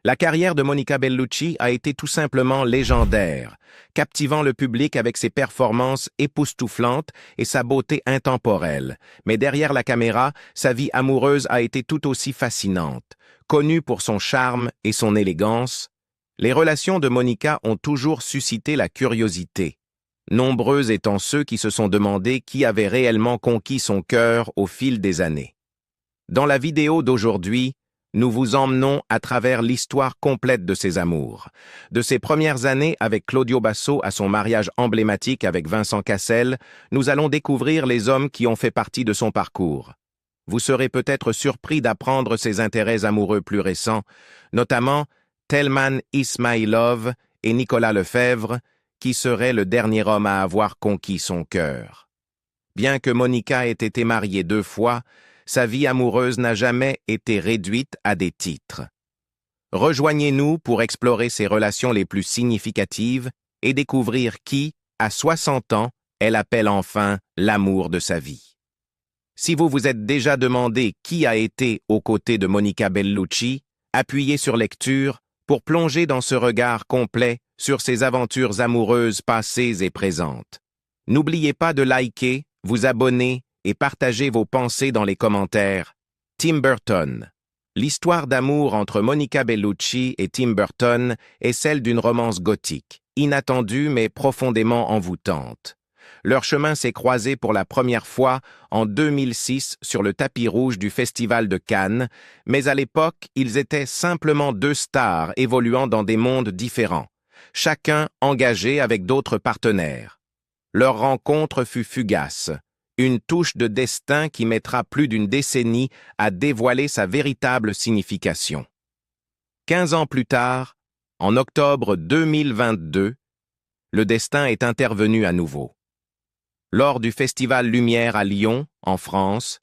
La carrière de Monica Bellucci a été tout simplement légendaire, captivant le public avec ses performances époustouflantes et sa beauté intemporelle. Mais derrière la caméra, sa vie amoureuse a été tout aussi fascinante. Connue pour son charme et son élégance, les relations de Monica ont toujours suscité la curiosité. Nombreux étant ceux qui se sont demandé qui avait réellement conquis son cœur au fil des années. Dans la vidéo d'aujourd'hui, nous vous emmenons à travers l'histoire complète de ses amours, de ses premières années avec Claudio Basso à son mariage emblématique avec Vincent Cassel. Nous allons découvrir les hommes qui ont fait partie de son parcours. Vous serez peut-être surpris d'apprendre ses intérêts amoureux plus récents, notamment Thelman Ismailov et Nicolas Lefebvre, qui serait le dernier homme à avoir conquis son cœur. Bien que Monica ait été mariée 2 fois, sa vie amoureuse n'a jamais été réduite à des titres. Rejoignez-nous pour explorer ses relations les plus significatives et découvrir qui, à 60 ans, elle appelle enfin l'amour de sa vie. Si vous vous êtes déjà demandé qui a été aux côtés de Monica Bellucci, appuyez sur lecture pour plonger dans ce regard complet sur ses aventures amoureuses passées et présentes. N'oubliez pas de liker, vous abonner et partagez vos pensées dans les commentaires. Tim Burton. L'histoire d'amour entre Monica Bellucci et Tim Burton est celle d'une romance gothique, inattendue mais profondément envoûtante. Leur chemin s'est croisé pour la première fois en 2006 sur le tapis rouge du Festival de Cannes, mais à l'époque, ils étaient simplement 2 stars évoluant dans des mondes différents, chacun engagé avec d'autres partenaires. Leur rencontre fut fugace, une touche de destin qui mettra plus d'une décennie à dévoiler sa véritable signification. 15 ans plus tard, en octobre 2022, le destin est intervenu à nouveau. Lors du Festival Lumière à Lyon, en France,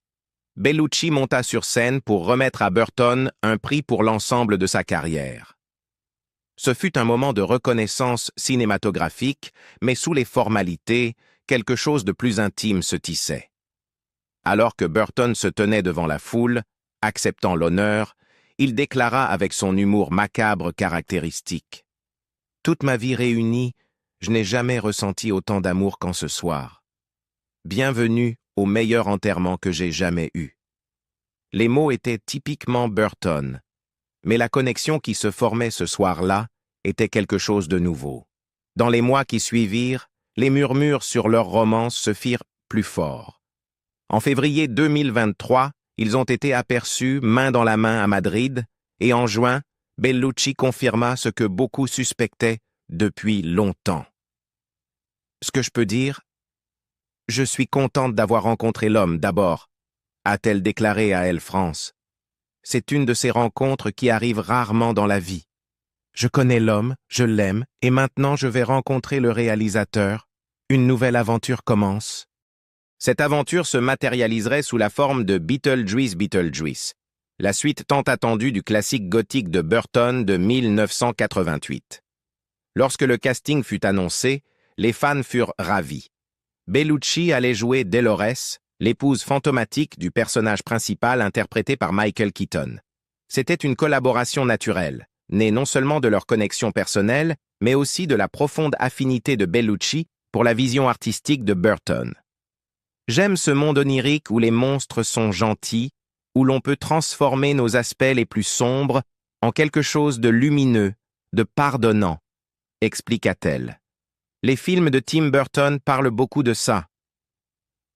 Bellucci monta sur scène pour remettre à Burton un prix pour l'ensemble de sa carrière. Ce fut un moment de reconnaissance cinématographique, mais sous les formalités, quelque chose de plus intime se tissait. Alors que Burton se tenait devant la foule, acceptant l'honneur, il déclara avec son humour macabre caractéristique. « Toute ma vie réunie, je n'ai jamais ressenti autant d'amour qu'en ce soir. Bienvenue au meilleur enterrement que j'ai jamais eu. » Les mots étaient typiquement Burton, mais la connexion qui se formait ce soir-là était quelque chose de nouveau. Dans les mois qui suivirent, les murmures sur leur romance se firent plus forts. En février 2023, ils ont été aperçus main dans la main à Madrid, et en juin, Bellucci confirma ce que beaucoup suspectaient depuis longtemps. Ce que je peux dire, je suis contente d'avoir rencontré l'homme d'abord, a-t-elle déclaré à Elle France. C'est une de ces rencontres qui arrivent rarement dans la vie. Je connais l'homme, je l'aime, et maintenant je vais rencontrer le réalisateur. Une nouvelle aventure commence. Cette aventure se matérialiserait sous la forme de Beetlejuice, la suite tant attendue du classique gothique de Burton de 1988. Lorsque le casting fut annoncé, les fans furent ravis. Bellucci allait jouer Dolores, l'épouse fantomatique du personnage principal interprété par Michael Keaton. C'était une collaboration naturelle, née non seulement de leur connexion personnelle, mais aussi de la profonde affinité de Bellucci pour la vision artistique de Burton. J'aime ce monde onirique où les monstres sont gentils, où l'on peut transformer nos aspects les plus sombres en quelque chose de lumineux, de pardonnant, expliqua-t-elle. Les films de Tim Burton parlent beaucoup de ça.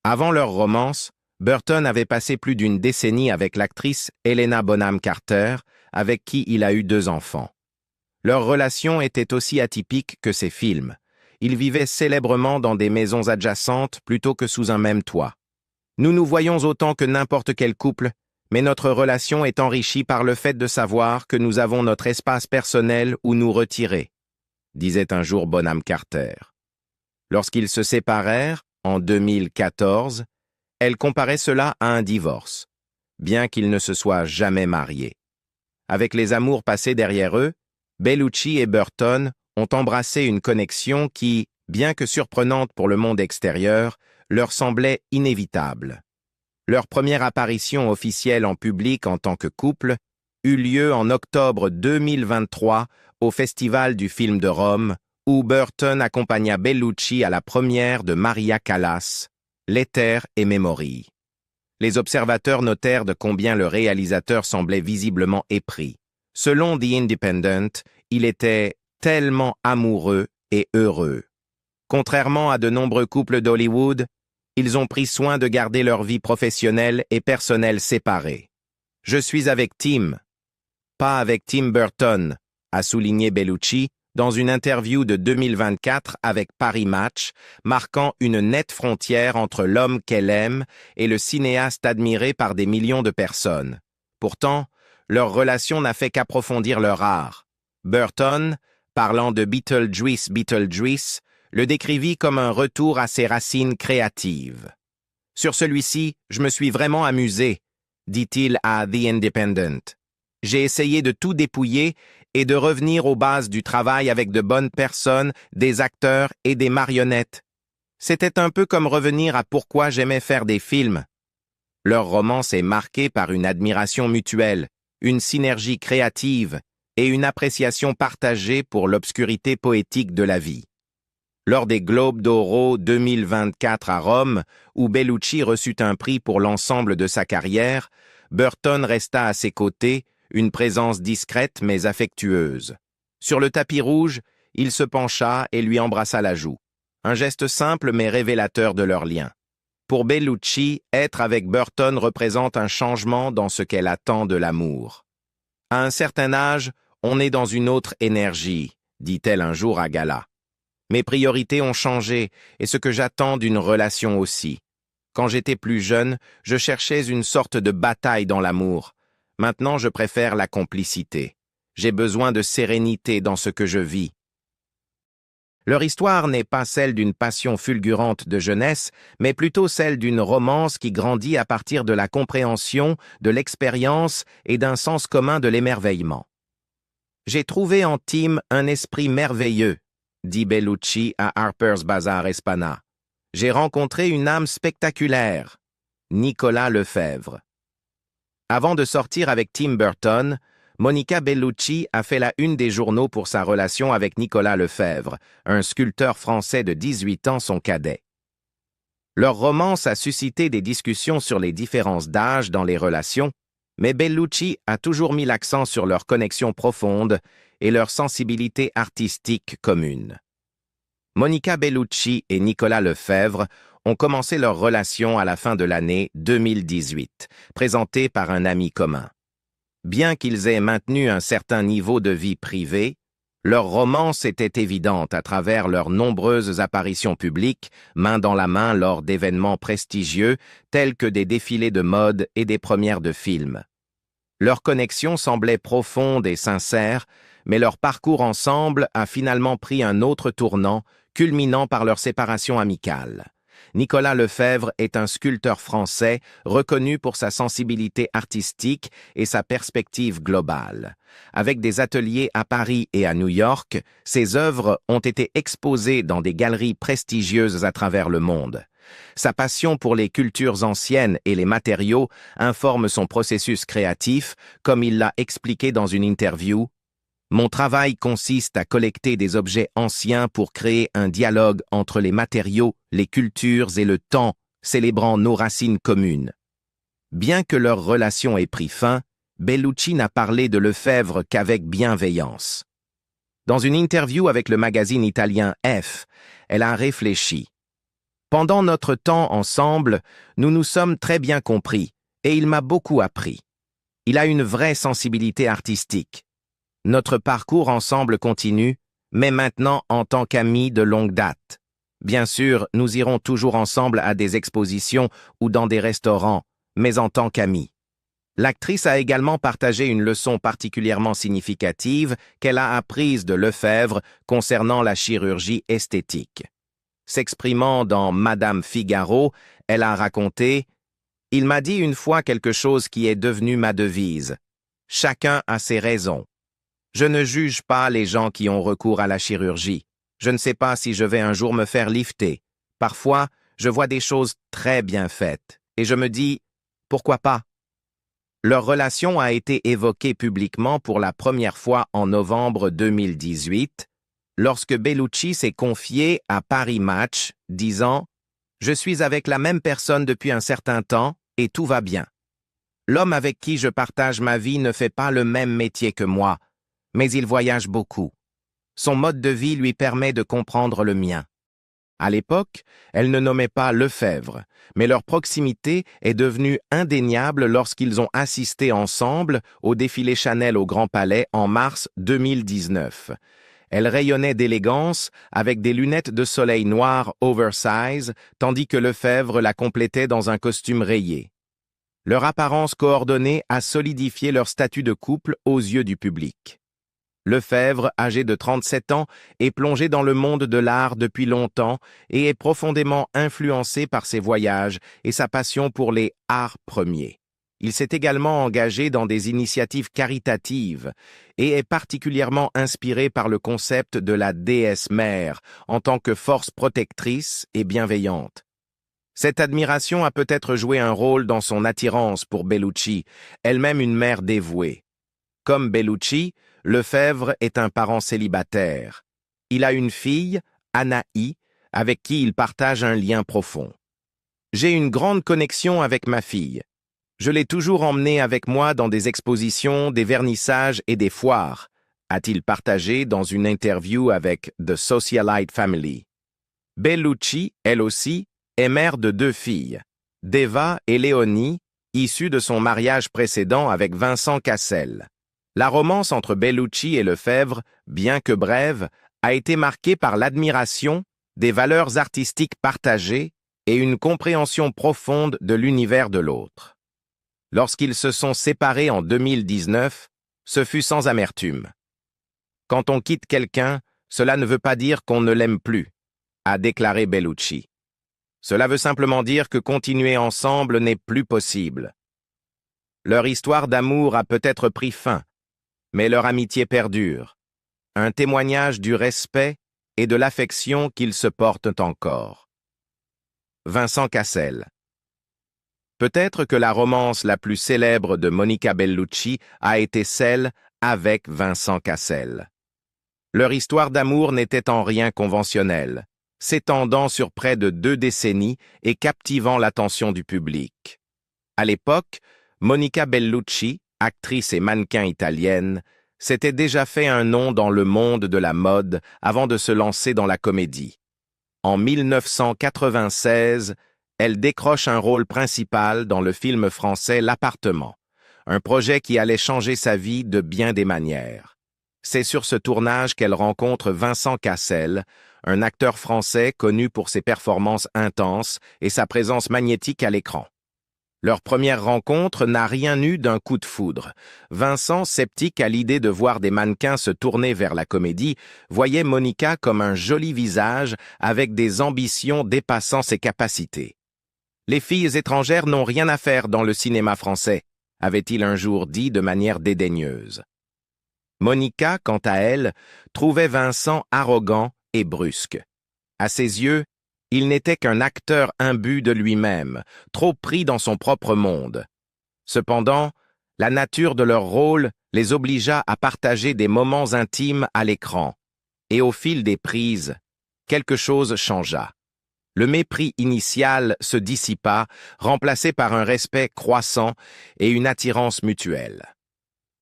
Avant leur romance, Burton avait passé plus d'une décennie avec l'actrice Helena Bonham Carter, avec qui il a eu 2 enfants. Leur relation était aussi atypique que ses films. Ils vivaient célèbrement dans des maisons adjacentes plutôt que sous un même toit. Nous nous voyons autant que n'importe quel couple, mais notre relation est enrichie par le fait de savoir que nous avons notre espace personnel où nous retirer, disait un jour Bonham Carter. Lorsqu'ils se séparèrent, en 2014, elle comparait cela à un divorce, bien qu'ils ne se soient jamais mariés. Avec les amours passés derrière eux, Bellucci et Burton ont embrassé une connexion qui, bien que surprenante pour le monde extérieur, leur semblait inévitable. Leur première apparition officielle en public en tant que couple eut lieu en octobre 2023 au Festival du film de Rome, où Burton accompagna Bellucci à la première de Maria Callas, L'éther et Memory. Les observateurs notèrent de combien le réalisateur semblait visiblement épris. Selon The Independent, il était tellement amoureux et heureux. Contrairement à de nombreux couples d'Hollywood, ils ont pris soin de garder leur vie professionnelle et personnelle séparées. « Je suis avec Tim, pas avec Tim Burton », a souligné Bellucci dans une interview de 2024 avec Paris Match, marquant une nette frontière entre l'homme qu'elle aime et le cinéaste admiré par des millions de personnes. Pourtant, leur relation n'a fait qu'approfondir leur art. Burton, parlant de Beetlejuice, le décrivit comme un retour à ses racines créatives. « Sur celui-ci, je me suis vraiment amusé », dit-il à The Independent. « J'ai essayé de tout dépouiller et de revenir aux bases du travail avec de bonnes personnes, des acteurs et des marionnettes. C'était un peu comme revenir à pourquoi j'aimais faire des films. » Leur romance est marquée par une admiration mutuelle, une synergie créative et une appréciation partagée pour l'obscurité poétique de la vie. Lors des Globes d'Oro 2024 à Rome, où Bellucci reçut un prix pour l'ensemble de sa carrière, Burton resta à ses côtés, une présence discrète mais affectueuse. Sur le tapis rouge, il se pencha et lui embrassa la joue. Un geste simple mais révélateur de leur lien. Pour Bellucci, être avec Burton représente un changement dans ce qu'elle attend de l'amour. « À un certain âge, on est dans une autre énergie », dit-elle un jour à gala. « Mes priorités ont changé et ce que j'attends d'une relation aussi. Quand j'étais plus jeune, je cherchais une sorte de bataille dans l'amour. Maintenant, je préfère la complicité. J'ai besoin de sérénité dans ce que je vis. » Leur histoire n'est pas celle d'une passion fulgurante de jeunesse, mais plutôt celle d'une romance qui grandit à partir de la compréhension, de l'expérience et d'un sens commun de l'émerveillement. « J'ai trouvé en Tim un esprit merveilleux », dit Bellucci à Harper's Bazaar Hispana. « J'ai rencontré une âme spectaculaire. » Nicolas Lefèvre. Avant de sortir avec Tim Burton, Monica Bellucci a fait la une des journaux pour sa relation avec Nicolas Lefèvre, un sculpteur français de 18 ans, son cadet. Leur romance a suscité des discussions sur les différences d'âge dans les relations, mais Bellucci a toujours mis l'accent sur leur connexion profonde et leur sensibilité artistique commune. Monica Bellucci et Nicolas Lefèvre ont commencé leur relation à la fin de l'année 2018, présentée par un ami commun. Bien qu'ils aient maintenu un certain niveau de vie privée, leur romance était évidente à travers leurs nombreuses apparitions publiques, main dans la main lors d'événements prestigieux tels que des défilés de mode et des premières de films. Leur connexion semblait profonde et sincère, mais leur parcours ensemble a finalement pris un autre tournant, culminant par leur séparation amicale. Nicolas Lefèvre est un sculpteur français reconnu pour sa sensibilité artistique et sa perspective globale. Avec des ateliers à Paris et à New York, ses œuvres ont été exposées dans des galeries prestigieuses à travers le monde. Sa passion pour les cultures anciennes et les matériaux informe son processus créatif, comme il l'a expliqué dans une interview. Mon travail consiste à collecter des objets anciens pour créer un dialogue entre les matériaux, les cultures et le temps, célébrant nos racines communes. Bien que leur relation ait pris fin, Bellucci n'a parlé de Lefèvre qu'avec bienveillance. Dans une interview avec le magazine italien F, elle a réfléchi. « Pendant notre temps ensemble, nous nous sommes très bien compris, et il m'a beaucoup appris. Il a une vraie sensibilité artistique. Notre parcours ensemble continue, mais maintenant en tant qu'amis de longue date. Bien sûr, nous irons toujours ensemble à des expositions ou dans des restaurants, mais en tant qu'amis. » L'actrice a également partagé une leçon particulièrement significative qu'elle a apprise de Lefèvre concernant la chirurgie esthétique. S'exprimant dans Madame Figaro, elle a raconté « Il m'a dit une fois quelque chose qui est devenu ma devise. Chacun a ses raisons. Je ne juge pas les gens qui ont recours à la chirurgie. Je ne sais pas si je vais un jour me faire lifter. Parfois, je vois des choses très bien faites et je me dis « Pourquoi pas ?» Leur relation a été évoquée publiquement pour la première fois en novembre 2018, lorsque Bellucci s'est confié à Paris Match, disant « Je suis avec la même personne depuis un certain temps et tout va bien. L'homme avec qui je partage ma vie ne fait pas le même métier que moi, mais il voyage beaucoup. Son mode de vie lui permet de comprendre le mien. » À l'époque, elle ne nommait pas Lefebvre, mais leur proximité est devenue indéniable lorsqu'ils ont assisté ensemble au défilé Chanel au Grand Palais en mars 2019. Elle rayonnait d'élégance avec des lunettes de soleil noires oversize, tandis que Lefebvre la complétait dans un costume rayé. Leur apparence coordonnée a solidifié leur statut de couple aux yeux du public. Lefebvre, âgé de 37 ans, est plongé dans le monde de l'art depuis longtemps et est profondément influencé par ses voyages et sa passion pour les arts premiers. Il s'est également engagé dans des initiatives caritatives et est particulièrement inspiré par le concept de la déesse mère en tant que force protectrice et bienveillante. Cette admiration a peut-être joué un rôle dans son attirance pour Bellucci, elle-même une mère dévouée. Comme Bellucci, Lefebvre est un parent célibataire. Il a une fille, Anaï, avec qui il partage un lien profond. « J'ai une grande connexion avec ma fille. Je l'ai toujours emmenée avec moi dans des expositions, des vernissages et des foires, a-t-il partagé dans une interview avec The Socialite Family. Bellucci, elle aussi, est mère de 2 filles, Deva et Léonie, issues de son mariage précédent avec Vincent Cassel. La romance entre Bellucci et Lefebvre, bien que brève, a été marquée par l'admiration, des valeurs artistiques partagées et une compréhension profonde de l'univers de l'autre. Lorsqu'ils se sont séparés en 2019, ce fut sans amertume. « Quand on quitte quelqu'un, cela ne veut pas dire qu'on ne l'aime plus », a déclaré Bellucci. Cela veut simplement dire que continuer ensemble n'est plus possible. Leur histoire d'amour a peut-être pris fin, mais leur amitié perdure, un témoignage du respect et de l'affection qu'ils se portent encore. Vincent Cassel. Peut-être que la romance la plus célèbre de Monica Bellucci a été celle avec Vincent Cassel. Leur histoire d'amour n'était en rien conventionnelle, s'étendant sur près de 2 décennies et captivant l'attention du public. À l'époque, Monica Bellucci, actrice et mannequin italienne, s'était déjà fait un nom dans le monde de la mode avant de se lancer dans la comédie. En 1996, elle décroche un rôle principal dans le film français L'Appartement, un projet qui allait changer sa vie de bien des manières. C'est sur ce tournage qu'elle rencontre Vincent Cassel, un acteur français connu pour ses performances intenses et sa présence magnétique à l'écran. Leur première rencontre n'a rien eu d'un coup de foudre. Vincent, sceptique à l'idée de voir des mannequins se tourner vers la comédie, voyait Monica comme un joli visage avec des ambitions dépassant ses capacités. « Les filles étrangères n'ont rien à faire dans le cinéma français », avait-il un jour dit de manière dédaigneuse. Monica, quant à elle, trouvait Vincent arrogant et brusque. À ses yeux, il n'était qu'un acteur imbu de lui-même, trop pris dans son propre monde. Cependant, la nature de leur rôle les obligea à partager des moments intimes à l'écran, et au fil des prises, quelque chose changea. Le mépris initial se dissipa, remplacé par un respect croissant et une attirance mutuelle.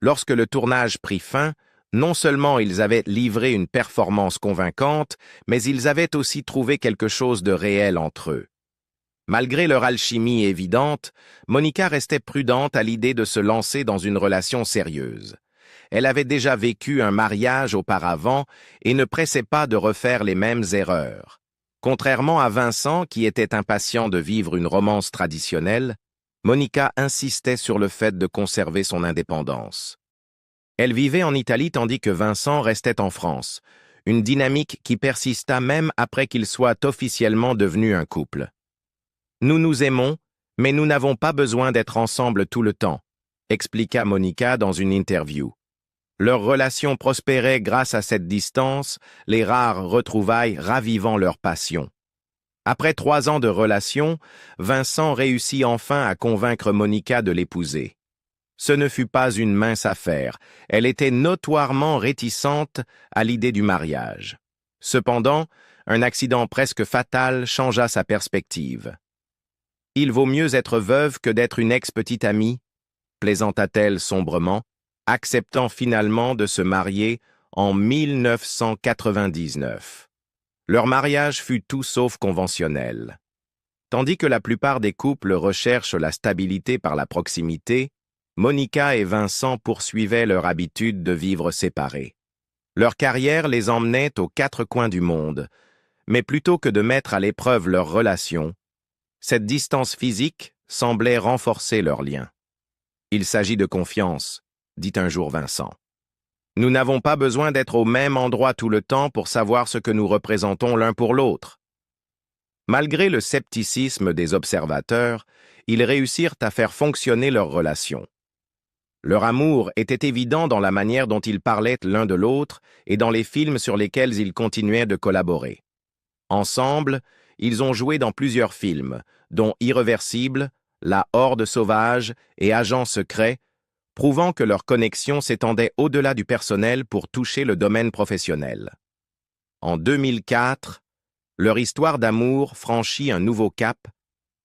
Lorsque le tournage prit fin, non seulement ils avaient livré une performance convaincante, mais ils avaient aussi trouvé quelque chose de réel entre eux. Malgré leur alchimie évidente, Monica restait prudente à l'idée de se lancer dans une relation sérieuse. Elle avait déjà vécu un mariage auparavant et ne pressait pas de refaire les mêmes erreurs. Contrairement à Vincent, qui était impatient de vivre une romance traditionnelle, Monica insistait sur le fait de conserver son indépendance. Elle vivait en Italie tandis que Vincent restait en France, une dynamique qui persista même après qu'ils soient officiellement devenus un couple. « Nous nous aimons, mais nous n'avons pas besoin d'être ensemble tout le temps », expliqua Monica dans une interview. Leur relation prospérait grâce à cette distance, les rares retrouvailles ravivant leur passion. Après 3 ans de relation, Vincent réussit enfin à convaincre Monica de l'épouser. Ce ne fut pas une mince affaire. Elle était notoirement réticente à l'idée du mariage. Cependant, un accident presque fatal changea sa perspective. « Il vaut mieux être veuve que d'être une ex-petite amie », plaisanta-t-elle sombrement, acceptant finalement de se marier en 1999. Leur mariage fut tout sauf conventionnel. Tandis que la plupart des couples recherchent la stabilité par la proximité, Monica et Vincent poursuivaient leur habitude de vivre séparés. Leur carrière les emmenait aux quatre coins du monde, mais plutôt que de mettre à l'épreuve leur relation, cette distance physique semblait renforcer leur lien. « Il s'agit de confiance », dit un jour Vincent. « Nous n'avons pas besoin d'être au même endroit tout le temps pour savoir ce que nous représentons l'un pour l'autre. » Malgré le scepticisme des observateurs, ils réussirent à faire fonctionner leur relation. Leur amour était évident dans la manière dont ils parlaient l'un de l'autre et dans les films sur lesquels ils continuaient de collaborer. Ensemble, ils ont joué dans plusieurs films, dont Irréversible, La Horde sauvage et Agent secret, prouvant que leur connexion s'étendait au-delà du personnel pour toucher le domaine professionnel. En 2004, leur histoire d'amour franchit un nouveau cap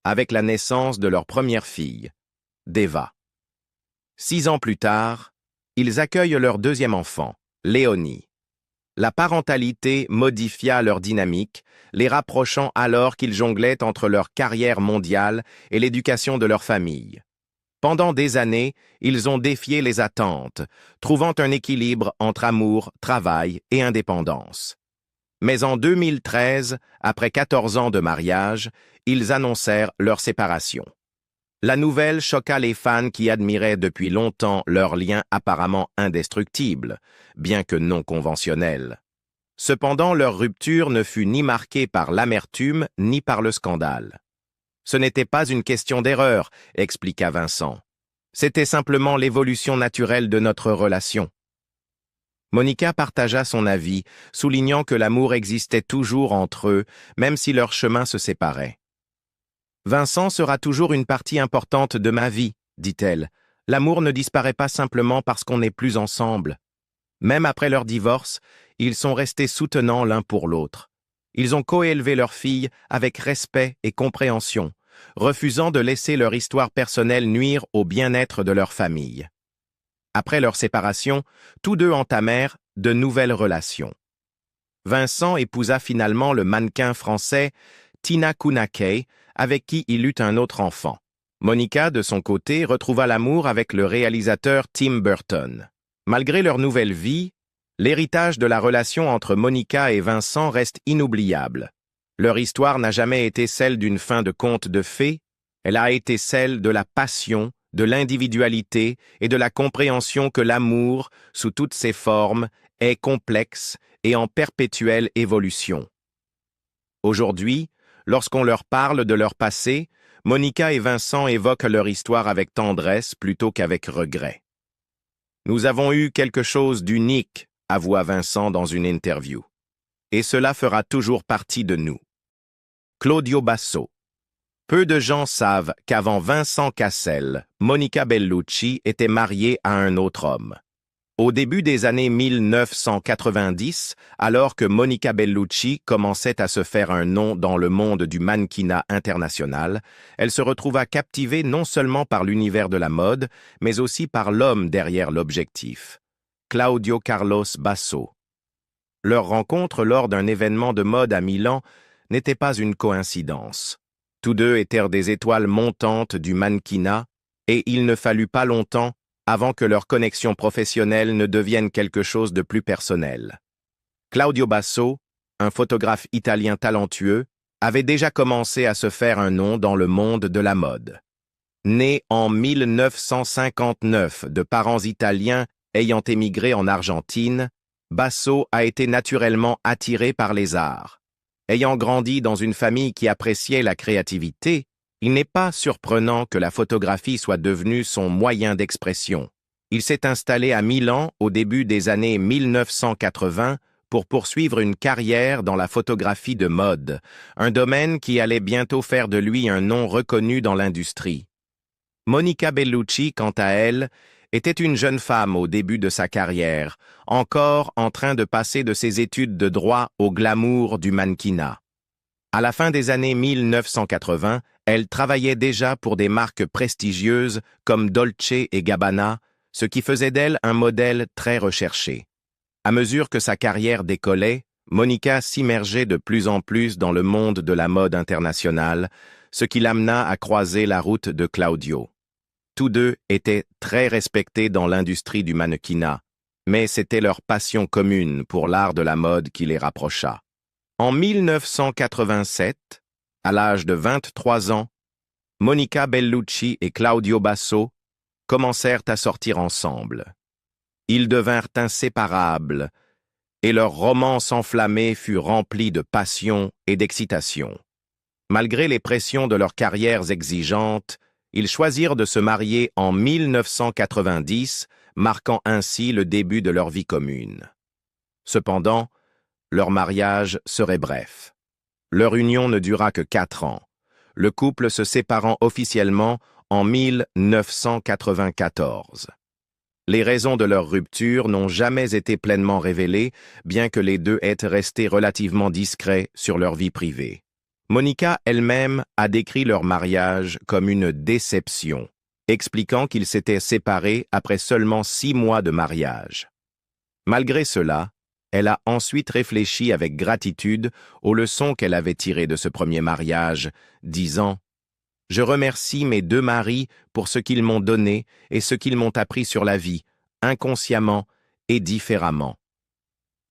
avec la naissance de leur première fille, Deva. 6 ans plus tard, ils accueillent leur deuxième enfant, Léonie. La parentalité modifia leur dynamique, les rapprochant alors qu'ils jonglaient entre leur carrière mondiale et l'éducation de leur famille. Pendant des années, ils ont défié les attentes, trouvant un équilibre entre amour, travail et indépendance. Mais en 2013, après 14 ans de mariage, ils annoncèrent leur séparation. La nouvelle choqua les fans qui admiraient depuis longtemps leur lien apparemment indestructible, bien que non conventionnel. Cependant, leur rupture ne fut ni marquée par l'amertume ni par le scandale. Ce n'était pas une question d'erreur, expliqua Vincent. C'était simplement l'évolution naturelle de notre relation. Monica partagea son avis, soulignant que l'amour existait toujours entre eux, même si leurs chemins se séparaient. Vincent sera toujours une partie importante de ma vie, dit-elle. L'amour ne disparaît pas simplement parce qu'on n'est plus ensemble. Même après leur divorce, ils sont restés soutenants l'un pour l'autre. Ils ont coélevé leur fille avec respect et compréhension, refusant de laisser leur histoire personnelle nuire au bien-être de leur famille. Après leur séparation, tous deux entamèrent de nouvelles relations. Vincent épousa finalement le mannequin français Tina Kunakey, avec qui il eut un autre enfant. Monica, de son côté, retrouva l'amour avec le réalisateur Tim Burton. Malgré leur nouvelle vie, l'héritage de la relation entre Monica et Vincent reste inoubliable. Leur histoire n'a jamais été celle d'une fin de conte de fées, elle a été celle de la passion, de l'individualité et de la compréhension que l'amour, sous toutes ses formes, est complexe et en perpétuelle évolution. Aujourd'hui, lorsqu'on leur parle de leur passé, Monica et Vincent évoquent leur histoire avec tendresse plutôt qu'avec regret. « Nous avons eu quelque chose d'unique », avoua Vincent dans une interview. « Et cela fera toujours partie de nous. » Claudio Basso. Peu de gens savent qu'avant Vincent Cassel, Monica Bellucci était mariée à un autre homme. Au début des années 1990, alors que Monica Bellucci commençait à se faire un nom dans le monde du mannequinat international, elle se retrouva captivée non seulement par l'univers de la mode, mais aussi par l'homme derrière l'objectif, Claudio Carlos Basso. Leur rencontre lors d'un événement de mode à Milan n'était pas une coïncidence. Tous deux étaient des étoiles montantes du mannequinat, et il ne fallut pas longtemps avant que leur connexion professionnelle ne devienne quelque chose de plus personnel. Claudio Basso, un photographe italien talentueux, avait déjà commencé à se faire un nom dans le monde de la mode. Né en 1959 de parents italiens ayant émigré en Argentine, Basso a été naturellement attiré par les arts. Ayant grandi dans une famille qui appréciait la créativité, il n'est pas surprenant que la photographie soit devenue son moyen d'expression. Il s'est installé à Milan au début des années 1980 pour poursuivre une carrière dans la photographie de mode, un domaine qui allait bientôt faire de lui un nom reconnu dans l'industrie. Monica Bellucci, quant à elle, était une jeune femme au début de sa carrière, encore en train de passer de ses études de droit au glamour du mannequinat. À la fin des années 1980, elle travaillait déjà pour des marques prestigieuses comme Dolce et Gabbana, ce qui faisait d'elle un modèle très recherché. À mesure que sa carrière décollait, Monica s'immergeait de plus en plus dans le monde de la mode internationale, ce qui l'amena à croiser la route de Claudio. Tous deux étaient très respectés dans l'industrie du mannequinat, mais c'était leur passion commune pour l'art de la mode qui les rapprocha. En 1987, à l'âge de 23 ans, Monica Bellucci et Claudio Basso commencèrent à sortir ensemble. Ils devinrent inséparables, et leur romance enflammée fut remplie de passion et d'excitation. Malgré les pressions de leurs carrières exigeantes, ils choisirent de se marier en 1990, marquant ainsi le début de leur vie commune. Cependant, leur mariage serait bref. Leur union ne dura que 4 ans, le couple se séparant officiellement en 1994. Les raisons de leur rupture n'ont jamais été pleinement révélées, bien que les deux aient resté relativement discrets sur leur vie privée. Monica elle-même a décrit leur mariage comme une déception, expliquant qu'ils s'étaient séparés après seulement 6 mois de mariage. Malgré cela, elle a ensuite réfléchi avec gratitude aux leçons qu'elle avait tirées de ce premier mariage, disant « Je remercie mes 2 maris pour ce qu'ils m'ont donné et ce qu'ils m'ont appris sur la vie, inconsciemment et différemment. »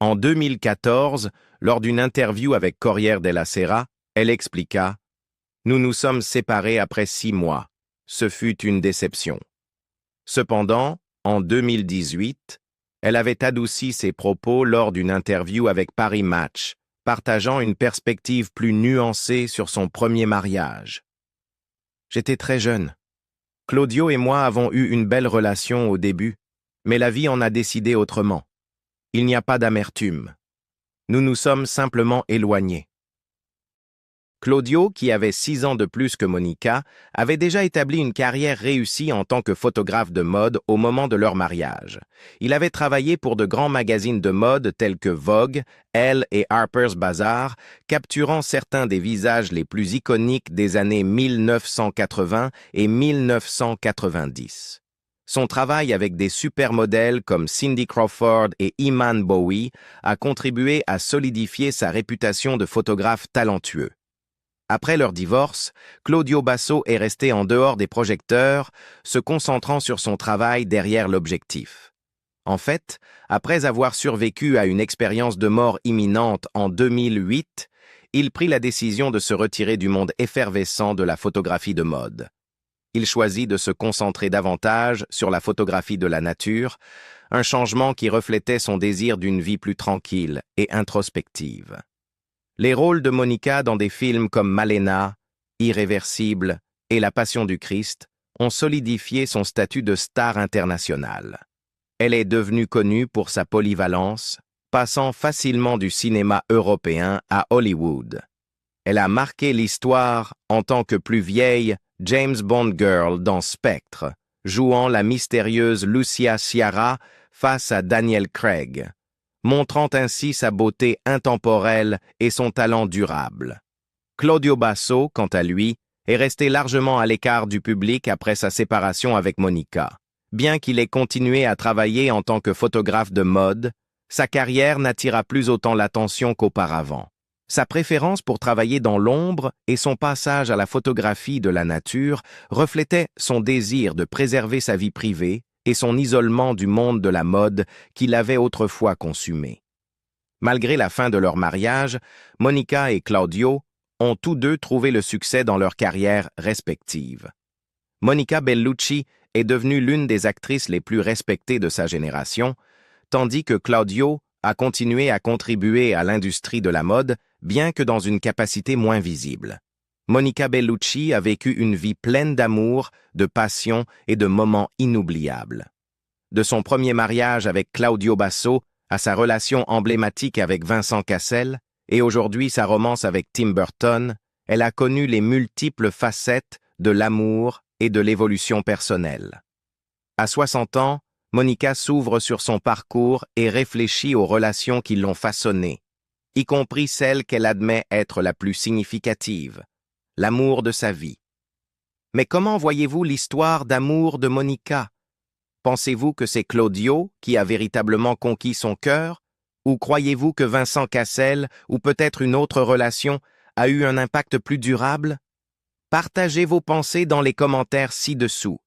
En 2014, lors d'une interview avec Corriere della Sera, elle expliqua « Nous nous sommes séparés après 6 mois. Ce fut une déception. » Cependant, en 2018, elle avait adouci ses propos lors d'une interview avec Paris Match, partageant une perspective plus nuancée sur son premier mariage. J'étais très jeune. Claudio et moi avons eu une belle relation au début, mais la vie en a décidé autrement. Il n'y a pas d'amertume. Nous nous sommes simplement éloignés. Claudio, qui avait 6 ans de plus que Monica, avait déjà établi une carrière réussie en tant que photographe de mode au moment de leur mariage. Il avait travaillé pour de grands magazines de mode tels que Vogue, Elle et Harper's Bazaar, capturant certains des visages les plus iconiques des années 1980 et 1990. Son travail avec des supermodèles comme Cindy Crawford et Iman Bowie a contribué à solidifier sa réputation de photographe talentueux. Après leur divorce, Claudio Basso est resté en dehors des projecteurs, se concentrant sur son travail derrière l'objectif. En fait, après avoir survécu à une expérience de mort imminente en 2008, il prit la décision de se retirer du monde effervescent de la photographie de mode. Il choisit de se concentrer davantage sur la photographie de la nature, un changement qui reflétait son désir d'une vie plus tranquille et introspective. Les rôles de Monica dans des films comme Malena, Irréversible et La Passion du Christ ont solidifié son statut de star internationale. Elle est devenue connue pour sa polyvalence, passant facilement du cinéma européen à Hollywood. Elle a marqué l'histoire en tant que plus vieille James Bond Girl dans Spectre, jouant la mystérieuse Lucia Ciara face à Daniel Craig, montrant ainsi sa beauté intemporelle et son talent durable. Claudio Basso, quant à lui, est resté largement à l'écart du public après sa séparation avec Monica. Bien qu'il ait continué à travailler en tant que photographe de mode, sa carrière n'attira plus autant l'attention qu'auparavant. Sa préférence pour travailler dans l'ombre et son passage à la photographie de la nature reflétaient son désir de préserver sa vie privée et son isolement du monde de la mode qu'il avait autrefois consumé. Malgré la fin de leur mariage, Monica et Claudio ont tous deux trouvé le succès dans leurs carrières respectives. Monica Bellucci est devenue l'une des actrices les plus respectées de sa génération, tandis que Claudio a continué à contribuer à l'industrie de la mode, bien que dans une capacité moins visible. Monica Bellucci a vécu une vie pleine d'amour, de passion et de moments inoubliables. De son premier mariage avec Claudio Basso à sa relation emblématique avec Vincent Cassel et aujourd'hui sa romance avec Tim Burton, elle a connu les multiples facettes de l'amour et de l'évolution personnelle. À 60 ans, Monica s'ouvre sur son parcours et réfléchit aux relations qui l'ont façonnée, y compris celle qu'elle admet être la plus significative, l'amour de sa vie. Mais comment voyez-vous l'histoire d'amour de Monica? Pensez-vous que c'est Claudio qui a véritablement conquis son cœur? Ou croyez-vous que Vincent Cassel, ou peut-être une autre relation, a eu un impact plus durable? Partagez vos pensées dans les commentaires ci-dessous.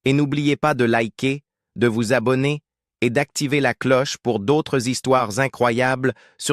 Et n'oubliez pas de liker, de vous abonner et d'activer la cloche pour d'autres histoires incroyables sur